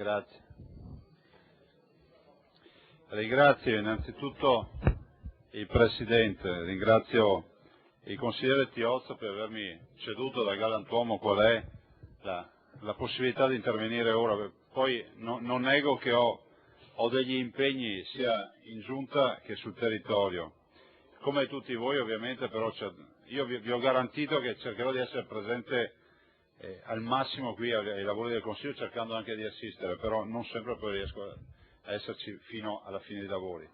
Grazie. Ringrazio innanzitutto il Presidente, ringrazio il consigliere Tiozzo per avermi ceduto da galantuomo qual è la possibilità di intervenire ora. Poi non nego che ho degli impegni sia in giunta che sul territorio, come tutti voi ovviamente, però io vi ho garantito che cercherò di essere presente al massimo qui ai lavori del Consiglio, cercando anche di assistere, però non sempre poi riesco a esserci fino alla fine dei lavori.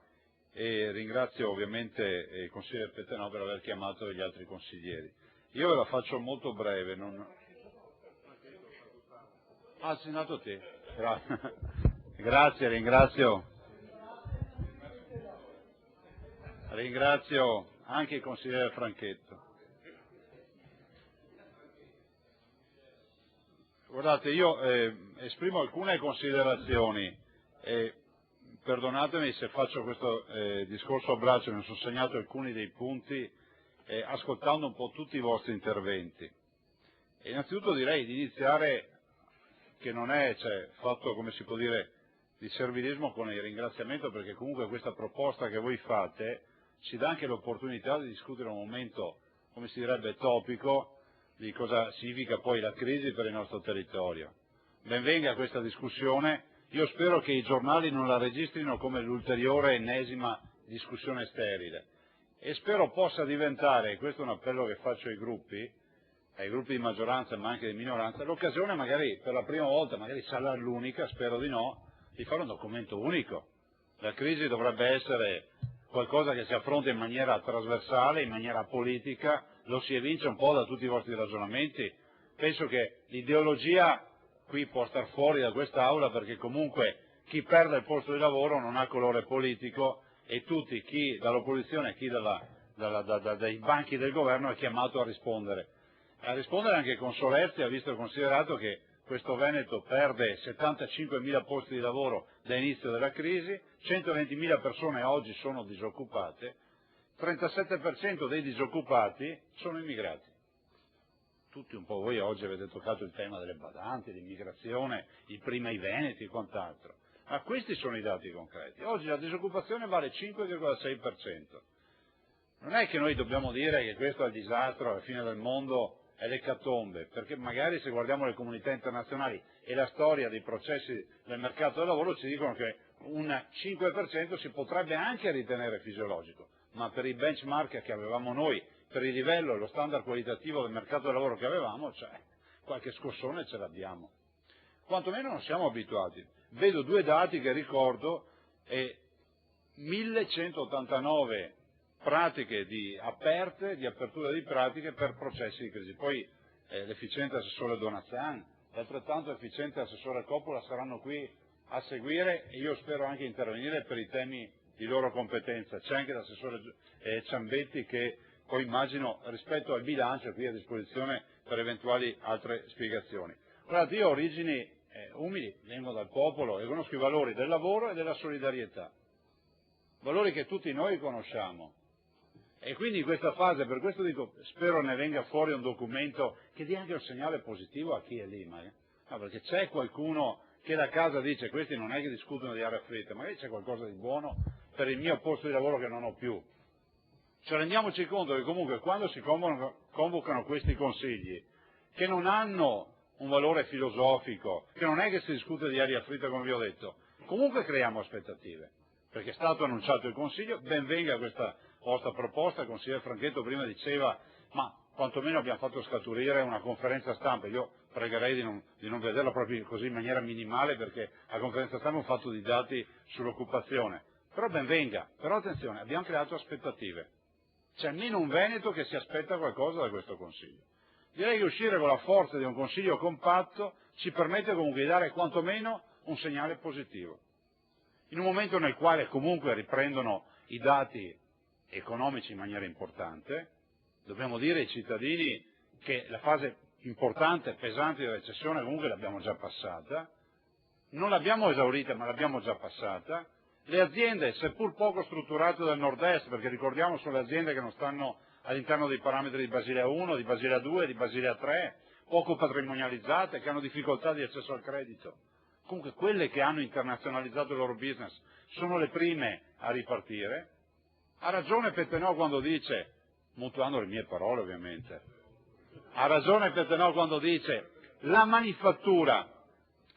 E ringrazio ovviamente il consigliere Pettenò per aver chiamato gli altri consiglieri. Io ve la faccio molto breve. Ah, sei nato te. Grazie, ringrazio anche il consigliere Franchetto. Guardate, io esprimo alcune considerazioni e perdonatemi se faccio questo discorso a braccio, mi sono segnato alcuni dei punti ascoltando un po' tutti i vostri interventi. E innanzitutto direi di iniziare, che non è fatto, come si può dire, di servilismo, con il ringraziamento, perché comunque questa proposta che voi fate ci dà anche l'opportunità di discutere un momento, come si direbbe, topico, di cosa significa poi la crisi per il nostro territorio. Ben venga questa discussione, io spero che i giornali non la registrino come l'ulteriore ennesima discussione sterile e spero possa diventare, questo è un appello che faccio ai gruppi di maggioranza ma anche di minoranza, l'occasione magari per la prima volta, magari sarà l'unica, spero di no, di fare un documento unico. La crisi dovrebbe essere qualcosa che si affronta in maniera trasversale, in maniera politica, lo si evince un po' da tutti i vostri ragionamenti. Penso che l'ideologia qui può star fuori da quest'Aula, perché comunque chi perde il posto di lavoro non ha colore politico e tutti, chi dall'opposizione e chi dai banchi del governo, è chiamato a rispondere anche con solerzia, visto e considerato che questo Veneto perde 75.000 posti di lavoro da inizio della crisi, 120.000 persone oggi sono disoccupate, 37% dei disoccupati sono immigrati. Tutti un po' voi oggi avete toccato il tema delle badanti, dell'immigrazione, prima i veneti e quant'altro, ma questi sono i dati concreti. Oggi la disoccupazione vale 5,6%. Non è che noi dobbiamo dire che questo è il disastro, la fine del mondo, è l'ecatombe, perché magari se guardiamo le comunità internazionali e la storia dei processi del mercato del lavoro ci dicono che un 5% si potrebbe anche ritenere fisiologico, ma per i benchmark che avevamo noi, per il livello e lo standard qualitativo del mercato del lavoro che avevamo, qualche scossone ce l'abbiamo. Quantomeno non siamo abituati. Vedo due dati che ricordo, 1189 pratiche di apertura di pratiche per processi di crisi. Poi l'efficiente assessore Donazan, altrettanto efficiente assessore Coppola saranno qui a seguire e io spero anche intervenire per i temi di loro competenza. C'è anche l'assessore Ciambetti che poi immagino rispetto al bilancio è qui a disposizione per eventuali altre spiegazioni. Guardate, io ho origini umili, vengo dal popolo e conosco i valori del lavoro e della solidarietà, valori che tutti noi conosciamo. E quindi in questa fase, per questo dico, spero ne venga fuori un documento che dia anche un segnale positivo a chi è lì, perché c'è qualcuno che da casa dice questi non è che discutono di aria fritta, magari c'è qualcosa di buono per il mio posto di lavoro che non ho più. Cioè rendiamoci conto che comunque quando si convocano questi consigli, che non hanno un valore filosofico, che non è che si discute di aria fritta come vi ho detto, comunque creiamo aspettative, perché è stato annunciato il Consiglio, ben venga questa vostra proposta. Il consigliere Franchetto prima diceva, ma quantomeno abbiamo fatto scaturire una conferenza stampa, io pregherei di non vederla proprio così in maniera minimale, perché la conferenza stampa è un fatto di dati sull'occupazione, però ben venga, però attenzione, abbiamo creato aspettative, c'è almeno un Veneto che si aspetta qualcosa da questo Consiglio. Direi che uscire con la forza di un Consiglio compatto ci permette comunque di dare quantomeno un segnale positivo, in un momento nel quale comunque riprendono i dati economici in maniera importante. Dobbiamo dire ai cittadini che la fase importante, pesante di recessione comunque l'abbiamo già passata, non l'abbiamo esaurita ma l'abbiamo già passata. Le aziende, seppur poco strutturate del nord-est, perché ricordiamo sono le aziende che non stanno all'interno dei parametri di Basilea 1, di Basilea 2, di Basilea 3, poco patrimonializzate, che hanno difficoltà di accesso al credito, comunque quelle che hanno internazionalizzato il loro business, sono le prime a ripartire. Ha ragione Pettenò quando dice, mutuando le mie parole ovviamente, ha ragione Pettenò quando dice la manifattura,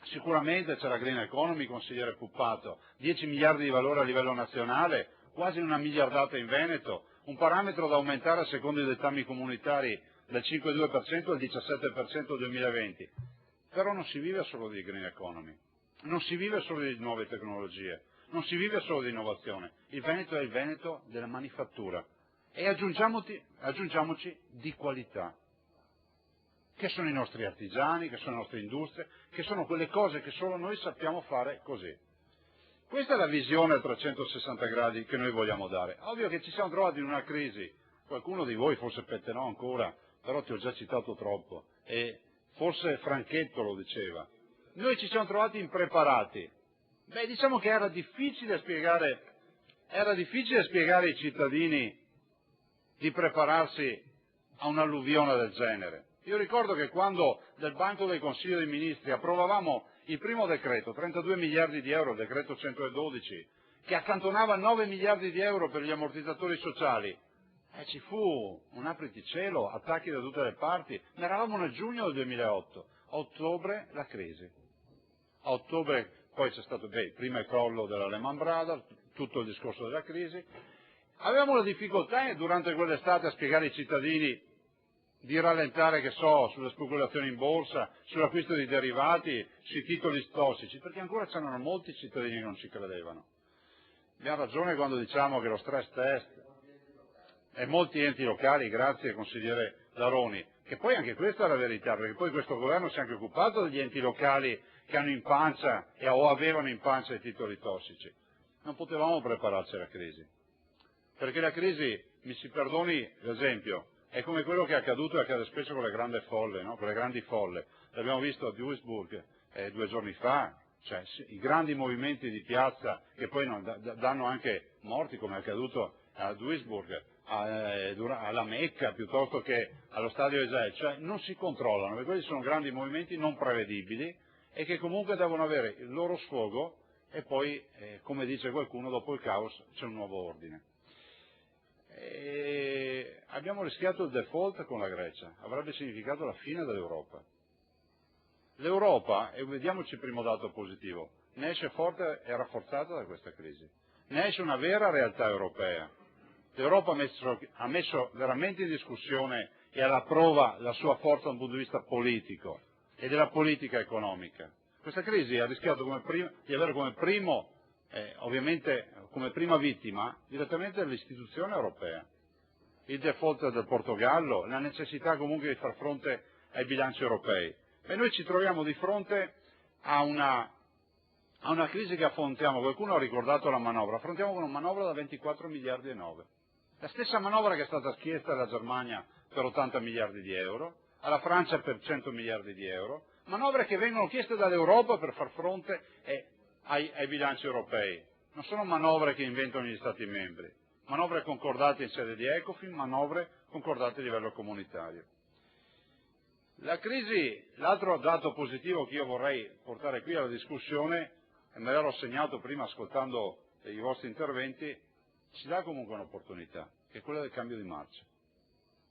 sicuramente c'è la green economy, consigliere Puppato, 10 miliardi di valore a livello nazionale, quasi una miliardata in Veneto, un parametro da aumentare secondo i dettami comunitari dal 5,2% al 17% nel 2020. Però non si vive solo di green economy, non si vive solo di nuove tecnologie, non si vive solo di innovazione. Il Veneto è il Veneto della manifattura e aggiungiamoci di qualità, che sono i nostri artigiani, che sono le nostre industrie, che sono quelle cose che solo noi sappiamo fare così. Questa è la visione a 360 gradi che noi vogliamo dare. Ovvio che ci siamo trovati in una crisi, qualcuno di voi, forse Pettenò ancora, però ti ho già citato troppo, e forse Franchetto lo diceva, noi ci siamo trovati impreparati. Beh, diciamo che era difficile spiegare ai cittadini di prepararsi a un'alluvione del genere. Io ricordo che quando del banco del Consiglio dei Ministri approvavamo il primo decreto, 32 miliardi di euro, il decreto 112, che accantonava 9 miliardi di euro per gli ammortizzatori sociali, ci fu un apriticielo, attacchi da tutte le parti, ne eravamo nel giugno del 2008, a ottobre la crisi. A ottobre poi c'è stato prima il crollo della Lehman Brothers, tutto il discorso della crisi. Avevamo la difficoltà durante quell'estate a spiegare ai cittadini di rallentare, che so, sulle speculazioni in borsa, sull'acquisto di derivati, sui titoli tossici, perché ancora c'erano molti cittadini che non ci credevano. Abbiamo ragione quando diciamo che lo stress test e molti enti locali, grazie consigliere Laroni, che poi anche questa è la verità, perché poi questo governo si è anche occupato degli enti locali che hanno in pancia o avevano in pancia i titoli tossici. Non potevamo prepararci alla crisi, perché la crisi, mi si perdoni l'esempio, è come quello che è accaduto e accade spesso con le grandi folle, no? Con le grandi folle. L'abbiamo visto a Duisburg 2 giorni fa, cioè i grandi movimenti di piazza che poi danno anche morti, come è accaduto a Duisburg, alla Mecca, piuttosto che allo stadio Israele, cioè non si controllano, perché quelli sono grandi movimenti non prevedibili e che comunque devono avere il loro sfogo e poi, come dice qualcuno, dopo il caos c'è un nuovo ordine. Abbiamo rischiato il default con la Grecia, avrebbe significato la fine dell'Europa. L'Europa, e vediamoci il primo dato positivo, ne esce forte e rafforzata da questa crisi, ne esce una vera realtà europea. L'Europa ha messo veramente in discussione e alla prova la sua forza da un punto di vista politico e della politica economica. Questa crisi ha rischiato di avere come primo, ovviamente come prima vittima, direttamente l'istituzione europea. Il default del Portogallo, la necessità comunque di far fronte ai bilanci europei. E noi ci troviamo di fronte a una crisi che affrontiamo, qualcuno ha ricordato la manovra, affrontiamo con una manovra da 24 miliardi e 9. La stessa manovra che è stata chiesta alla Germania per 80 miliardi di euro, alla Francia per 100 miliardi di euro, manovre che vengono chieste dall'Europa per far fronte ai bilanci europei. Non sono manovre che inventano gli Stati membri, manovre concordate in sede di Ecofin, manovre concordate a livello comunitario. La crisi, l'altro dato positivo che io vorrei portare qui alla discussione, e me l'ero segnato prima ascoltando i vostri interventi, ci dà comunque un'opportunità, che è quella del cambio di marcia.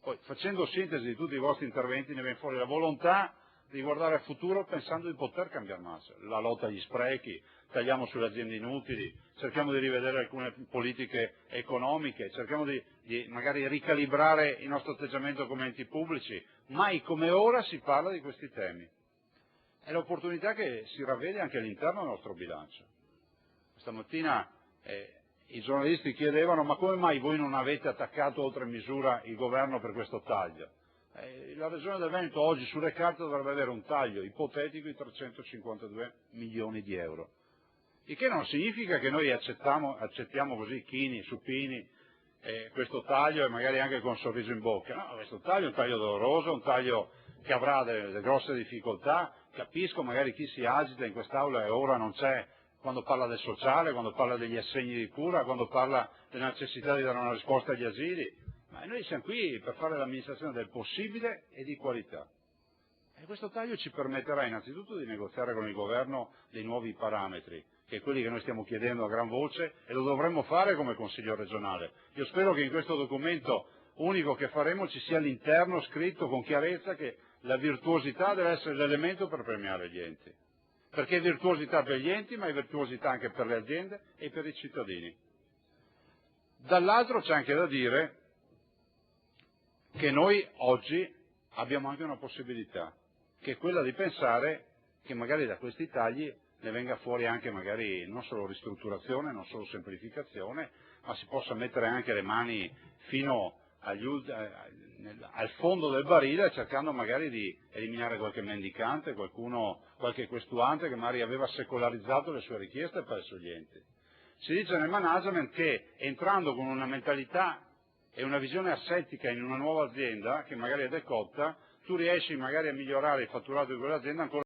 Poi, facendo sintesi di tutti i vostri interventi, ne viene fuori la volontà di guardare al futuro pensando di poter cambiare marcia. La lotta agli sprechi, tagliamo sulle aziende inutili, cerchiamo di rivedere alcune politiche economiche, cerchiamo di magari ricalibrare il nostro atteggiamento come enti pubblici. Mai come ora si parla di questi temi. È l'opportunità che si ravvede anche all'interno del nostro bilancio. Stamattina i giornalisti chiedevano: ma come mai voi non avete attaccato oltre misura il governo per questo taglio? La Regione del Veneto oggi sulle carte dovrebbe avere un taglio ipotetico di 352 milioni di euro. Il che non significa che noi accettiamo così chini, supini, questo taglio e magari anche con un sorriso in bocca. No, questo taglio è un taglio doloroso, un taglio che avrà delle grosse difficoltà. Capisco magari chi si agita in quest'Aula e ora non c'è, quando parla del sociale, quando parla degli assegni di cura, quando parla della necessità di dare una risposta agli asili, ma noi siamo qui per fare l'amministrazione del possibile e di qualità. E questo taglio ci permetterà innanzitutto di negoziare con il governo dei nuovi parametri, che è quelli che noi stiamo chiedendo a gran voce, e lo dovremmo fare come Consiglio regionale. Io spero che in questo documento unico che faremo ci sia all'interno scritto con chiarezza che la virtuosità deve essere l'elemento per premiare gli enti, perché è virtuosità per gli enti, ma è virtuosità anche per le aziende e per i cittadini. Dall'altro c'è anche da dire che noi oggi abbiamo anche una possibilità, che è quella di pensare che magari da questi tagli ne venga fuori anche magari non solo ristrutturazione, non solo semplificazione, ma si possa mettere anche le mani fino al fondo del barile, cercando magari di eliminare qualche mendicante, qualche questuante che magari aveva secolarizzato le sue richieste presso gli enti. Si dice nel management che entrando con una mentalità e una visione assettica in una nuova azienda che magari è decotta, tu riesci magari a migliorare il fatturato di quell'azienda ancora